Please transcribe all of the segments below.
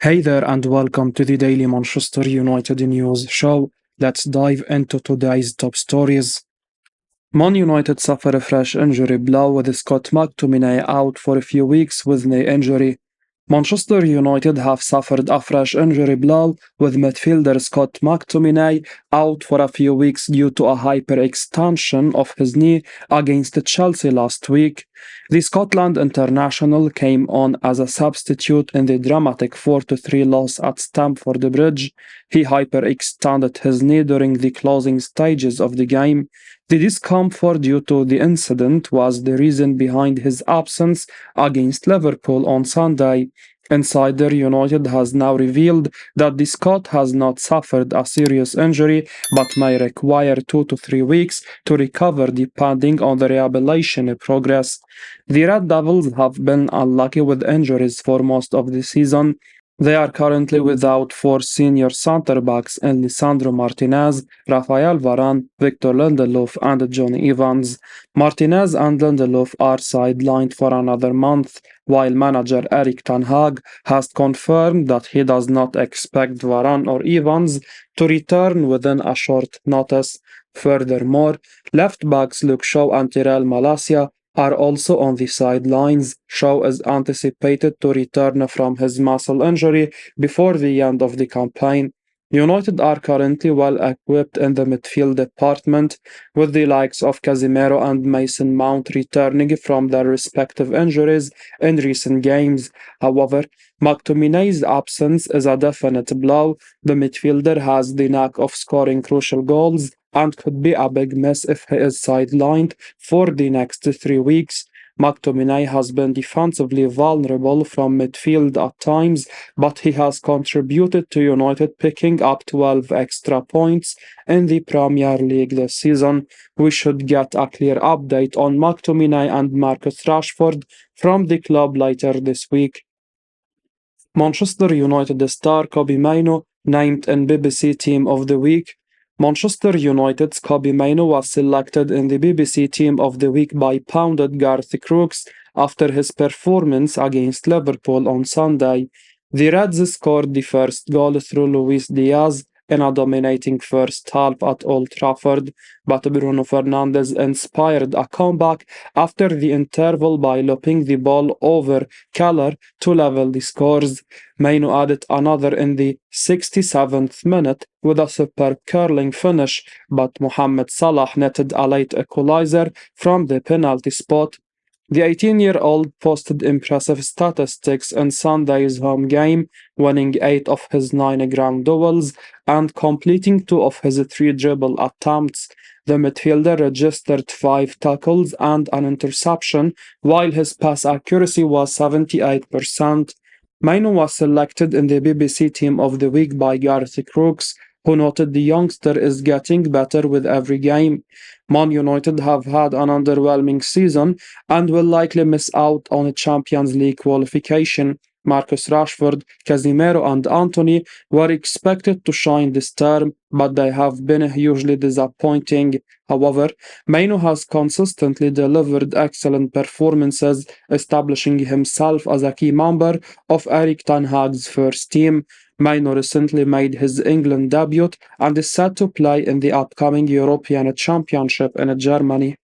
Hey there, and welcome to the Daily Manchester United News Show. Let's dive into today's top stories. Man United suffer a fresh injury blow with Scott McTominay out for a few weeks with knee injury. Manchester United have suffered a fresh injury blow with midfielder Scott McTominay out for a few weeks due to a hyperextension of his knee against Chelsea last week. The Scotland international came on as a substitute in the dramatic 4-3 loss at Stamford Bridge. He hyperextended his knee during the closing stages of the game. The discomfort due to the incident was the reason behind his absence against Liverpool on Sunday. Insider United has now revealed that the Scot has not suffered a serious injury but may require 2 to 3 weeks to recover depending on the rehabilitation progress. The Red Devils have been unlucky with injuries for most of the season. They are currently without four senior centre-backs in Lisandro Martinez, Rafael Varane, Victor Lindelof and Johnny Evans. Martinez and Lindelof are sidelined for another month, while manager Erik ten Hag has confirmed that he does not expect Varane or Evans to return within a short notice. Furthermore, left-backs Luke Shaw and Tyrell Malacia are also on the sidelines. Shaw is anticipated to return from his muscle injury before the end of the campaign. United are currently well equipped in the midfield department, with the likes of Casemiro and Mason Mount returning from their respective injuries in recent games. However, McTominay's absence is a definite blow. The midfielder has the knack of scoring crucial goals and could be a big miss if he is sidelined for the next 3 weeks. McTominay has been defensively vulnerable from midfield at times, but he has contributed to United picking up 12 extra points in the Premier League this season. We should get a clear update on McTominay and Marcus Rashford from the club later this week. Manchester United star Kobbie Mainoo named in BBC Team of the Week. Manchester United's Kobbie Mainoo was selected in the BBC Team of the Week by pundit Garth Crooks after his performance against Liverpool on Sunday. The Reds scored the first goal through Luis Diaz in a dominating first half at Old Trafford, but Bruno Fernandes inspired a comeback after the interval by looping the ball over Keller to level the scores. Mainoo added another in the 67th minute with a superb curling finish, but Mohamed Salah netted a late equalizer from the penalty spot. The 18-year-old posted impressive statistics in Sunday's home game, winning 8 of his 9 ground duels and completing 2 of his 3 dribble attempts. The midfielder registered 5 tackles and an interception, while his pass accuracy was 78%. Mainoo was selected in the BBC Team of the Week by Garth Crooks, who noted the youngster is getting better with every game. Man United have had an underwhelming season and will likely miss out on a Champions League qualification. Marcus Rashford, Casemiro and Antony were expected to shine this term, but they have been hugely disappointing. However, Mainoo has consistently delivered excellent performances, establishing himself as a key member of Erik ten Hag's first team. Mainoo recently made his England debut and is set to play in the upcoming European Championship in Germany.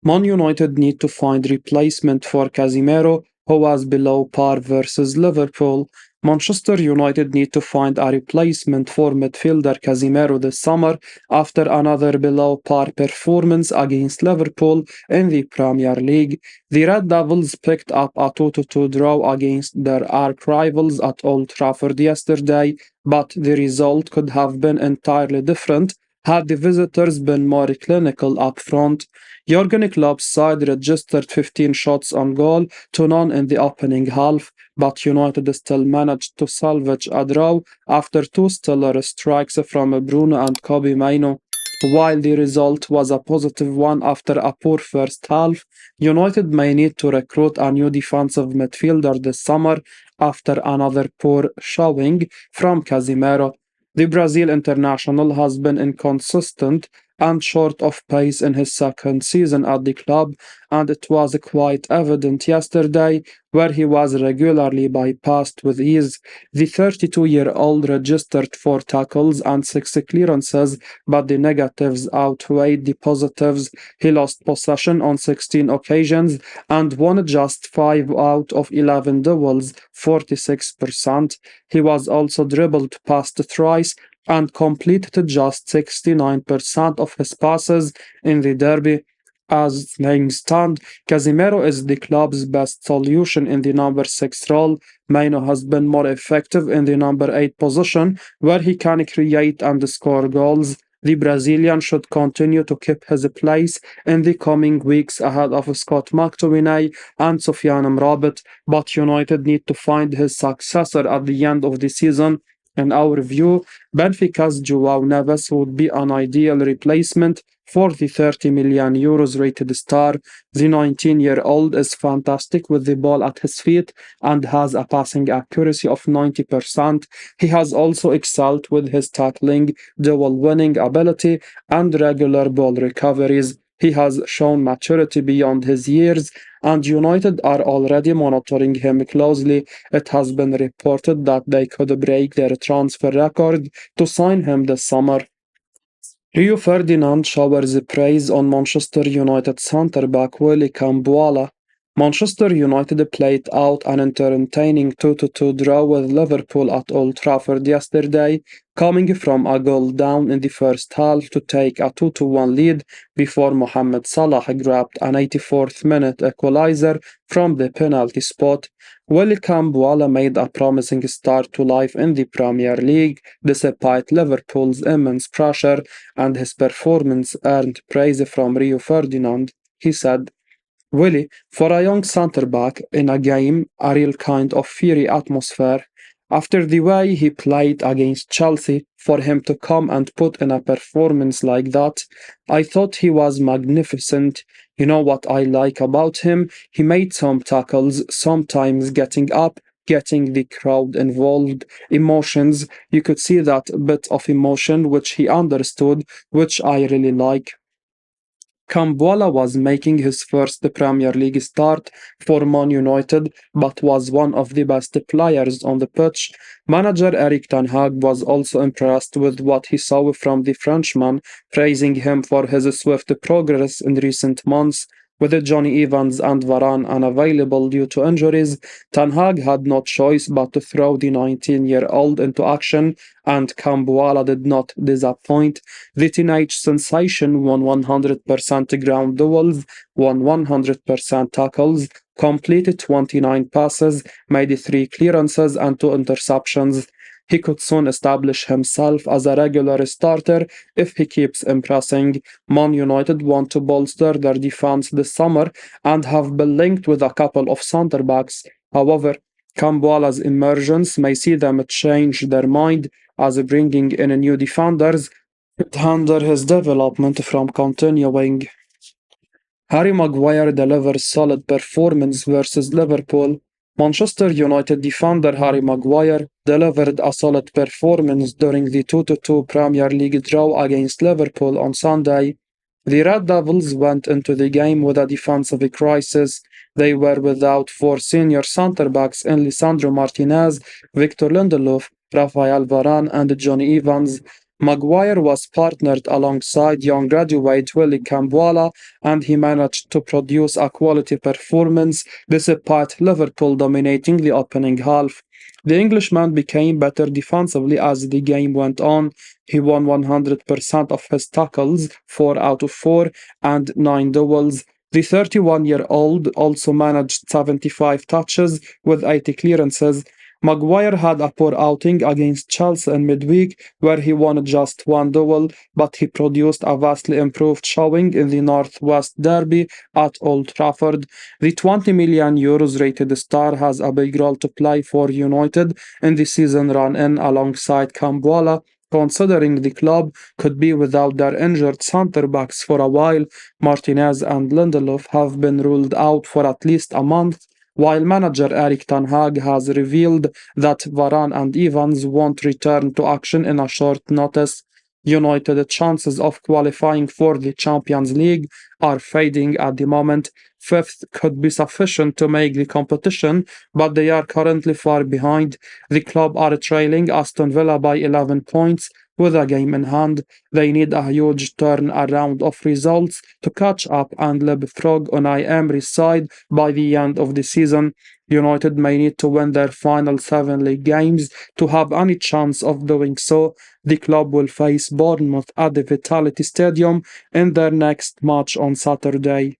Man United need to find replacement for Casemiro, who was below par versus Liverpool. Manchester United need to find a replacement for midfielder Casemiro this summer after another below par performance against Liverpool in the Premier League. The Red Devils picked up a 2-2 draw against their arch rivals at Old Trafford yesterday, but the result could have been entirely different had the visitors been more clinical up front. Jurgen Klopp's side registered 15 shots on goal to none in the opening half, but United still managed to salvage a draw after 2 stellar strikes from Bruno and Kobbie Mainoo. While the result was a positive one after a poor first half, United may need to recruit a new defensive midfielder this summer after another poor showing from Casemiro. The Brazil international has been inconsistent and short of pace in his second season at the club, and it was quite evident yesterday where he was regularly bypassed with ease. The 32-year-old registered 4 tackles and 6 clearances, but the negatives outweighed the positives. He lost possession on 16 occasions and won just 5 out of 11 duels, 46%. He was also dribbled past thrice and completed just 69% of his passes in the derby. As things stand, Casemiro is the club's best solution in the number 6 role. Mainoo has been more effective in the number 8 position, where he can create and score goals. The Brazilian should continue to keep his place in the coming weeks ahead of Scott McTominay and Sofiane Amrabat, but United need to find his successor at the end of the season. In our view, Benfica's João Neves would be an ideal replacement for the 30 million euros rated star. The 19-year-old is fantastic with the ball at his feet and has a passing accuracy of 90%. He has also excelled with his tackling, duel winning ability, and regular ball recoveries. He has shown maturity beyond his years, and United are already monitoring him closely. It has been reported that they could break their transfer record to sign him this summer. Rio Ferdinand showers praise on Manchester United centre-back Willian. Manchester United played out an entertaining 2-2 draw with Liverpool at Old Trafford yesterday, coming from a goal down in the first half to take a 2-1 lead before Mohamed Salah grabbed an 84th minute equaliser from the penalty spot. Willian made a promising start to life in the Premier League despite Liverpool's immense pressure, and his performance earned praise from Rio Ferdinand. He said, "Willie, for a young centre-back in a game, a real kind of fiery atmosphere. After the way he played against Chelsea, for him to come and put in a performance like that, I thought he was magnificent. You know what I like about him? He made some tackles, sometimes getting up, getting the crowd involved, emotions. You could see that bit of emotion which he understood, which I really like." Kambuala was making his first Premier League start for Man United, but was one of the best players on the pitch. Manager Erik ten Hag was also impressed with what he saw from the Frenchman, praising him for his swift progress in recent months. With Johnny Evans and Varane unavailable due to injuries, Ten Hag had no choice but to throw the 19-year-old into action, and Kambuala did not disappoint. The teenage sensation won 100% ground duels, won 100% tackles, completed 29 passes, made 3 clearances and 2 interceptions. He could soon establish himself as a regular starter if he keeps impressing. Man United want to bolster their defense this summer and have been linked with a couple of centre-backs. However, Kambuala's emergence may see them change their mind, as bringing in new defenders could hinder his development from continuing. Harry Maguire delivers solid performance versus Liverpool. Manchester United defender Harry Maguire delivered a solid performance during the 2-2 Premier League draw against Liverpool on Sunday. The Red Devils went into the game with a defensive crisis. They were without 4 senior centre-backs in Lisandro Martinez, Victor Lindelof, Rafael Varane and Johnny Evans. Maguire was partnered alongside young graduate Willie Kambuala, and he managed to produce a quality performance despite Liverpool dominating the opening half. The Englishman became better defensively as the game went on. He won 100% of his tackles, 4 out of 4, and 9 duels. The 31-year-old also managed 75 touches with 80 clearances. Maguire had a poor outing against Chelsea in midweek, where he won just 1 duel, but he produced a vastly improved showing in the Northwest Derby at Old Trafford. The 20 million euros rated star has a big role to play for United in the season run-in alongside Kambuala, considering the club could be without their injured centre-backs for a while. Martinez and Lindelof have been ruled out for at least a month, while manager Erik ten Hag has revealed that Varane and Evans won't return to action in a short notice. United's chances of qualifying for the Champions League are fading at the moment. Fifth could be sufficient to make the competition, but they are currently far behind. The club are trailing Aston Villa by 11 points with a game in hand. They need a huge turnaround of results to catch up and leapfrog Unai Emery's side by the end of the season. United may need to win their final 7 league games to have any chance of doing so. The club will face Bournemouth at the Vitality Stadium in their next match on Saturday.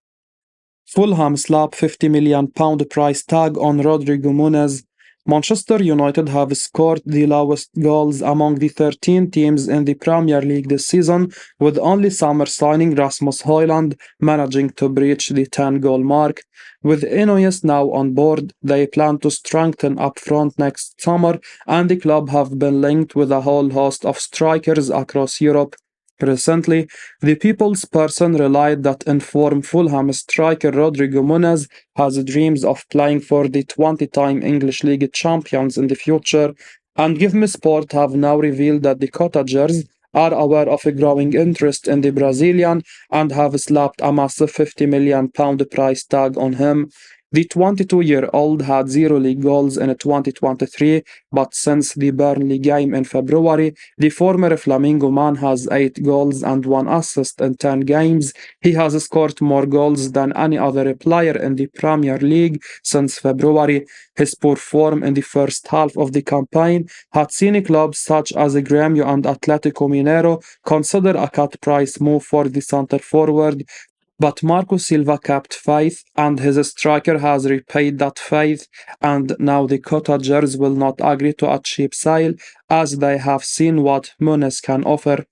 Fulham slap £50 million price tag on Rodrigo. Manchester United have scored the lowest goals among the 13 teams in the Premier League this season, with only summer signing Rasmus Højlund managing to breach the 10-goal mark. With Ineos now on board, they plan to strengthen up front next summer, and the club have been linked with a whole host of strikers across Europe. Recently, the People's Person relied that informed Fulham striker Rodrigo has dreams of playing for the 20-time English League champions in the future, and Give Me Sport have now revealed that the Cottagers are aware of a growing interest in the Brazilian and have slapped a massive £50 million price tag on him. The 22-year-old had 0 league goals in 2023, but since the Burnley game in February, the former Flamingo man has 8 goals and 1 assist in 10 games. He has scored more goals than any other player in the Premier League since February. His poor form in the first half of the campaign had seen clubs such as Grêmio and Atlético Mineiro consider a cut price move for the centre forward. But Marco Silva kept faith, and his striker has repaid that faith, and now the Cottagers will not agree to a cheap sale, as they have seen what Muniz can offer.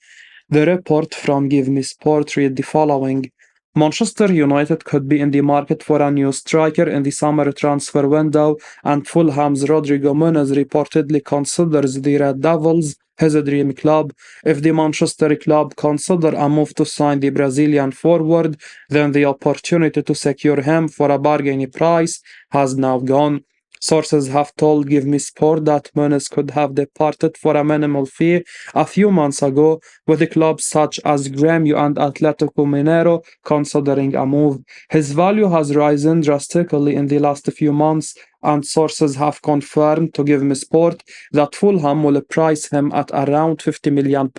The report from Give Me Sport read the following. Manchester United could be in the market for a new striker in the summer transfer window, and Fulham's Rodrigo Muniz reportedly considers the Red Devils his dream club. If the Manchester club consider a move to sign the Brazilian forward, then the opportunity to secure him for a bargain price has now gone. Sources have told Give Me Sport that Muniz could have departed for a minimal fee a few months ago, with clubs such as Grêmio and Atlético Mineiro considering a move. His value has risen drastically in the last few months, and sources have confirmed to Give Me Sport that Fulham will price him at around £50 million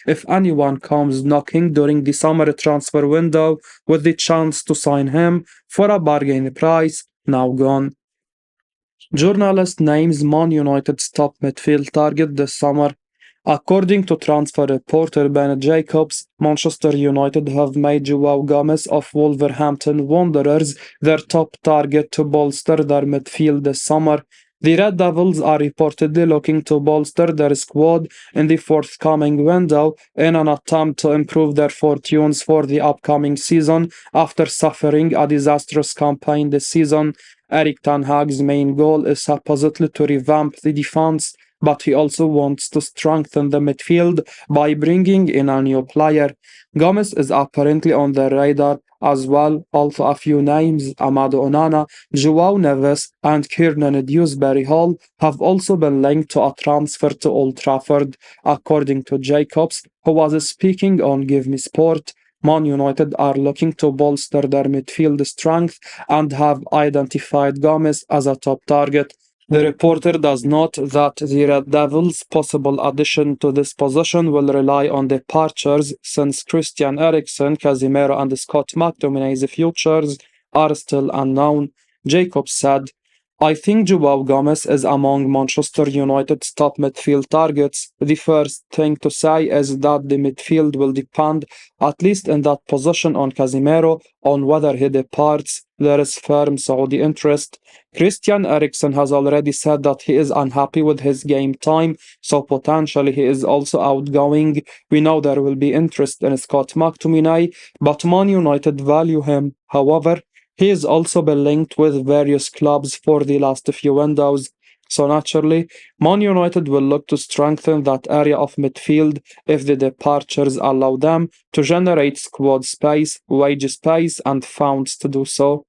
if anyone comes knocking during the summer transfer window with the chance to sign him for a bargain price now gone. Journalist names Man United's top midfield target this summer. According to transfer reporter Ben Jacobs, Manchester United have made João Gomes of Wolverhampton Wanderers their top target to bolster their midfield this summer. The Red Devils are reportedly looking to bolster their squad in the forthcoming window in an attempt to improve their fortunes for the upcoming season after suffering a disastrous campaign this season. Erik ten Hag's main goal is supposedly to revamp the defense, but he also wants to strengthen the midfield by bringing in a new player. Gomes is apparently on the radar as well. Also a few names, Amado Onana, João Neves and Kiernan Dewsbury Hall have also been linked to a transfer to Old Trafford. According to Jacobs, who was speaking on Give Me Sport, Man United are looking to bolster their midfield strength and have identified Gomes as a top target. The reporter does note that the Red Devils' possible addition to this position will rely on departures, since Christian Eriksen, Casemiro and Scott McTominay's futures are still unknown. Jacobs said, I think João Gomes is among Manchester United's top midfield targets. The first thing to say is that the midfield will depend, at least in that position, on Casemiro, on whether he departs. There is firm Saudi interest. Christian Eriksen has already said that he is unhappy with his game time, so potentially he is also outgoing. We know there will be interest in Scott McTominay, but Man United value him. However, he has also been linked with various clubs for the last few windows. So naturally, Man United will look to strengthen that area of midfield if the departures allow them to generate squad space, wage space, and funds to do so.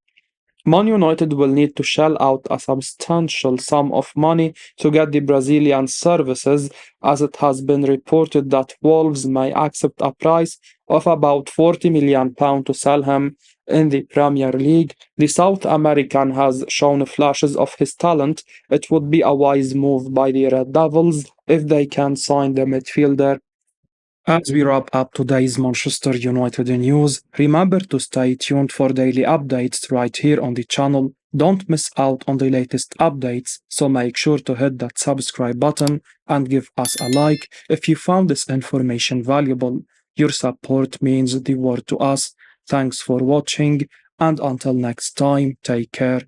Man United will need to shell out a substantial sum of money to get the Brazilian services, as it has been reported that Wolves may accept a price of about £40 million to sell him in the Premier League. The South American has shown flashes of his talent. It would be a wise move by the Red Devils if they can sign the midfielder. As we wrap up today's Manchester United news, remember to stay tuned for daily updates right here on the channel. Don't miss out on the latest updates, so make sure to hit that subscribe button and give us a like if you found this information valuable. Your support means the world to us. Thanks for watching, and until next time, take care.